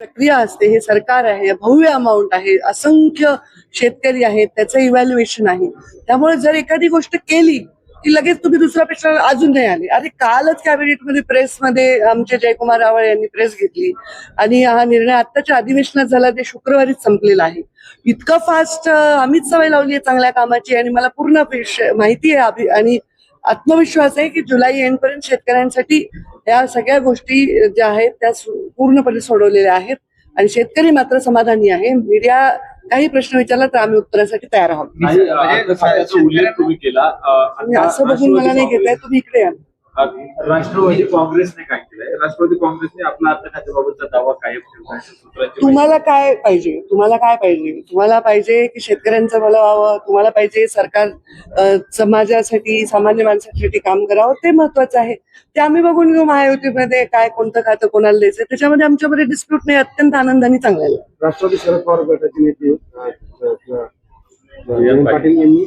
प्रक्रिया असते, हे सरकार आहे, भव्य अमाऊंट आहे, असंख्य शेतकरी आहेत, त्याचं इव्हॅल्युएशन आहे. त्यामुळे जर एखादी गोष्ट केली की लगेच तुम्ही दुसऱ्या प्रश्न अजून नाही आले. अरे कालच कॅबिनेटमध्ये प्रेसमध्ये आमचे जयकुमार रावळ यांनी प्रेस घेतली आणि हा निर्णय आत्ताच्या अधिवेशनात झाला, ते शुक्रवारीच संपलेला आहे. इतकं फास्ट आम्हीच सवय लावली आहे चांगल्या कामाची आणि मला पूर्ण माहिती आहे आणि आत्मविश्वास आहे की जुलै एंडपर्यंत शेतकऱ्यांसाठी या सगळ्या गोष्टी ज्या आहेत त्या पूर्णपणे सोडवलेल्या आहेत आणि शेतकरी मात्र समाधानी आहे. मीडिया काही प्रश्न विचारला तर आम्ही उत्तरासाठी तयार आहोत. तुम्ही केला असं बघून मला नाही घेताय, तुम्ही इकडे या. राष्ट्रवादी काँग्रेसने काय केलंय? राष्ट्रवादी काँग्रेसने आपला अर्थखात्याबाबतचा दावा कायम ठेवला. तुम्हाला काय पाहिजे? तुम्हाला पाहिजे की शेतकऱ्यांचं भलं व्हावं, तुम्हाला पाहिजे सरकार समाजासाठी सामान्य माणसासाठी काम करावं, ते महत्वाचं आहे. ते आम्ही बघून घेऊ महायुतीमध्ये काय कोणतं खातं कोणाला द्यायचं, त्याच्यामध्ये आमच्यामध्ये डिस्प्यूट नाही. अत्यंत आनंदाने चांगलं. राष्ट्रवादी शरद पवार गटाचे नेते जयंत पाटील यांनी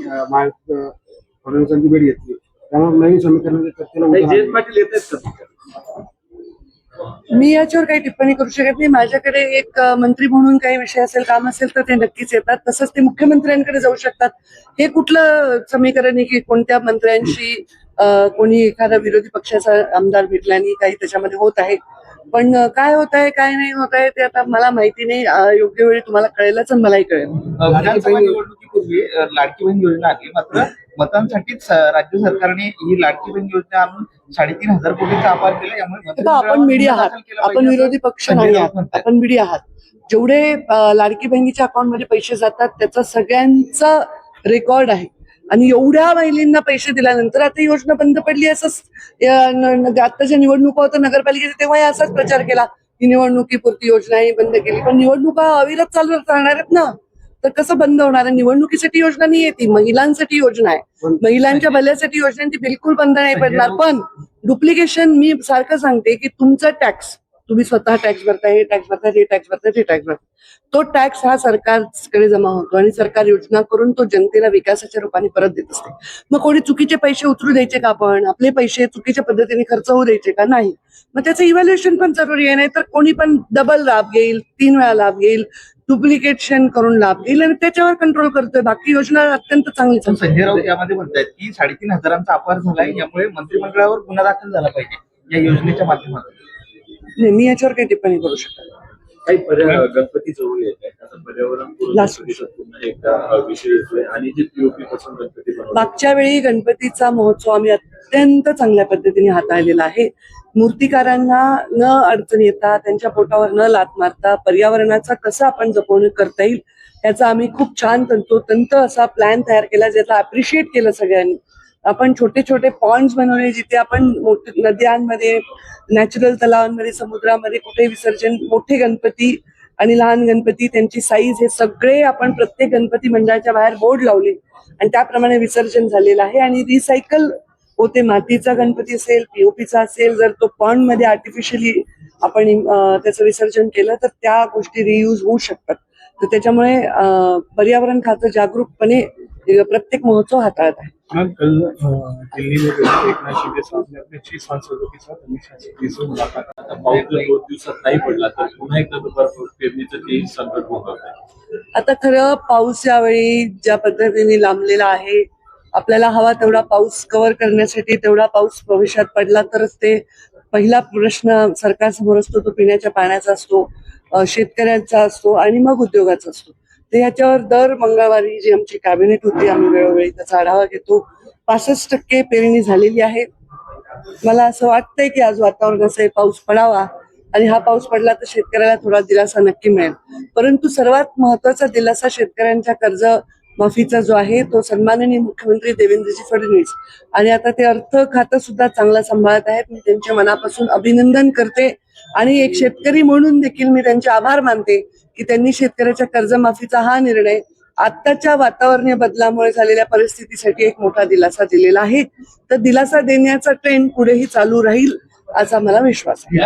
फडणवीसांची भेट घेतली, त्यामुळे नवीन समीकरणाच्या चर्चेला जयंत पाटील येत आहेत. मी याच्यावर काही टिप्पणी करू शकत नाही. माझ्याकडे एक मंत्री म्हणून काही विषय असेल, काम असेल तर ते नक्कीच येतात. तसंच ते मुख्यमंत्र्यांकडे जाऊ शकतात. हे कुठलं समीकरण आहे की कोणत्या मंत्र्यांशी कोणी एखादा विरोधी पक्षाचा आमदार भेटल्याने काही त्याच्यामध्ये होत आहे. पण काय होत आहे काय नाही होत आहे ते आता मला माहिती नाही. योग्य वेळी तुम्हाला कळेलच आणि मलाही कळेल. विधानसभा निवडणुकीपूर्वी लाडकी बहीण योजना आली, मात्र मतांसाठीच राज्य सरकारने ही लाडकी बहीण योजना आणून 3,500 कोटीचा अपार केला. यामुळे आपण मीडिया आहात, आपण विरोधी पक्ष नाही आहात, आपण मीडिया आहात. जेवढे लाडकी बहिणीच्या अकाउंटमध्ये पैसे जातात त्याचा सगळ्यांचा रेकॉर्ड आहे आणि एवढ्या महिलांना पैसे दिल्यानंतर आता योजना बंद पडली असंच आताच्या निवडणुका होत्या नगरपालिकेच्या तेव्हा असाच प्रचार केला की निवडणुकीपुरती योजना ही बंद केली. पण निवडणुका अविरत चालू राहणार आहेत ना, तर कसं बंद होणार आहे? निवडणुकीसाठी योजना नाही आहे, ती महिलांसाठी योजना आहे. महिलांच्या भल्यासाठी योजना ती बिलकुल बंद नाही पडणार. पण डुप्लिकेशन मी सारखं सांगते की तुमचा टॅक्स तुम्ही स्वतः टॅक्स भरताय, हे टॅक्स भरताय, हे टॅक्स भरताय, हे टॅक्स भरताय, तो टॅक्स हा सरकारकडे जमा होतो आणि सरकार योजना करून तो जनतेला विकासाच्या रूपाने परत देत असते. मग कोणी चुकीचे पैसे उचलू द्यायचे का? आपण आपले पैसे चुकीच्या पद्धतीने खर्च होऊ द्यायचे का? नाही. मग त्याचं इव्हॅल्युएशन पण जरुरी आहे. नाही तर कोणी पण डबल लाभ घेईल, 3 वेळा लाभ घेईल, डुप्लिकेशन करून लाभ घेईल आणि त्याच्यावर कंट्रोल करतोय. बाकी योजना अत्यंत चांगली. संजय राऊत यामध्ये म्हणतात की 3,500 अपार झालाय, यामुळे मंत्रिमंडळावर गुन्हा दाखल झाला पाहिजे या योजनेच्या माध्यमातून. नाही, मी याच्यावर काही टिप्पणी करू शकत काही गणपती जवळ येत आहे, पर्यावरण एकदा विषय येतोय आणि जे पीओपी पासून गणपती मागच्या वेळी गणपतीचा महोत्सव आम्ही अत्यंत चांगल्या पद्धतीने हाताळलेला आहे. मूर्तिकारांना न अडचण येता, त्यांच्या पोटावर न लाथ मारता पर्यावरणाचा कसं आपण जपवणूक करता येईल याचा आम्ही खूप छान तंतोतंत असा प्लॅन तयार केला, ज्याचा अप्रिशिएट केलं सगळ्यांनी. आपण छोटे छोटे पॉन्ड्स बनवले जिथे आपण मोठे नद्यांमध्ये, नॅचरल तलावांमध्ये, समुद्रामध्ये कुठे विसर्जन, मोठे गणपती आणि लहान गणपती, त्यांची साईज, हे सगळे आपण प्रत्येक गणपती मंडळाच्या बाहेर बोर्ड लावले आणि त्याप्रमाणे विसर्जन झालेलं आहे. आणि रिसायकल होते. मातीचा गणपती असेल, पीओपीचा असेल, जर तो पॉन्ड मध्ये आर्टिफिशियली आपण त्याचं विसर्जन केलं तर त्या गोष्टी रियूज होऊ शकतात. तर त्याच्यामुळे पर्यावरण खातं जागरूकपणे प्रत्येक महोत्सव हाताळत आहे. कल दिल्ली में एकनाथ शिंदे साहब ने अपने चीफ सांसदों के साथ अमित शाह से तीसरी मुलाकात. पाऊस जर 2 दिवसात नाही पडला तर पुन्हा एकदा बर्फ पेरणीचं ते संकट होत आहे. आता खरं पाऊस यावेळी ज्या पद्धतीने लांबलेला आहे, आपल्याला हवा तेवढा पाऊस कव्हर करण्यासाठी तेवढा पाऊस भविष्यात पडला तरच ते. पहिला प्रश्न सरकारसमोर असतो तो पिण्याच्या पाण्याचा असतो, शेतकऱ्यांचा असतो आणि मग उद्योगाचा असतो. तर ह्याच्यावर दर मंगळवारी जी आमची कॅबिनेट होती, आम्ही वेळोवेळी त्याचा आढावा घेतो. 65% पेरणी झालेली आहे. मला असं वाटतंय की आज वातावरण असं पाऊस पडावा आणि हा पाऊस पडला तर शेतकऱ्याला थोडा दिलासा नक्की मिळेल. परंतु सर्वात महत्वाचा दिलासा शेतकऱ्यांच्या कर्ज माफीचा जो आहे तो सन्माननीय मुख्यमंत्री देवेंद्रजी फडणवीस आणि आता ते अर्थ खातं सुद्धा चांगला सांभाळत आहेत. मी त्यांच्या मनापासून अभिनंदन करते आणि एक शेतकरी म्हणून देखील मी त्यांचे आभार मानते की त्यांनी शेतकऱ्याच्या कर्जमाफीचा हा निर्णय आत्ताच्या वातावरणीय बदलामुळे झालेल्या परिस्थितीसाठी एक मोठा दिलासा दिलेला आहे. तर दिलासा देण्याचा ट्रेंड पुढेही चालू राहील असा मला विश्वास आहे.